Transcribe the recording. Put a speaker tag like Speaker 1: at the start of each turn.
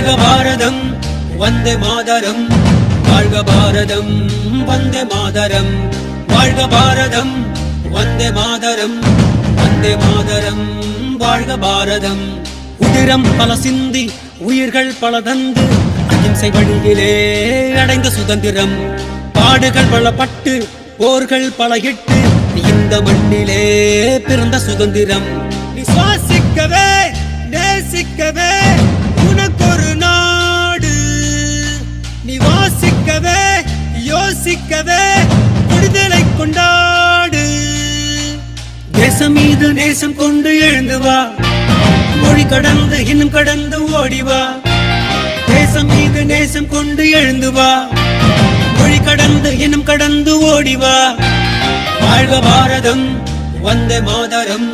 Speaker 1: வாழ்க பாரதம் வந்தே மாதரம் வாழ்க பாரதம் வந்தே மாதரம் வாழ்க பாரதம் வந்தே மாதரம் வந்தே மாதரம் வாழ்க பாரதம் உதிரம் பல சிந்தி உயிர்கள் பல தந்து அகிம்சை வழியிலே அடைந்த சுதந்திரம் பாடுகள் பல பட்டு போர்கள் பல இட்டு இந்த மண்ணிலே பிறந்த சுதந்திரம் நீ சுவாசிக்கவே நேசிக்கவே உனக்கொரு நாடு நீ வாசிக்கவே யோசிக்கவே விடுதலை கொண்டாடு தேசம் மீது நேசம் கொண்டு எழுந்து வா மொழி கடந்து இன்னும் கடந்து ஓடிவா தேசம் மீது நேசம் கொண்டு எழுந்து வா மொழி கடந்து இன்னும் கடந்து ஓடிவா வாழ்க பாரதம் வந்தே மாதரம்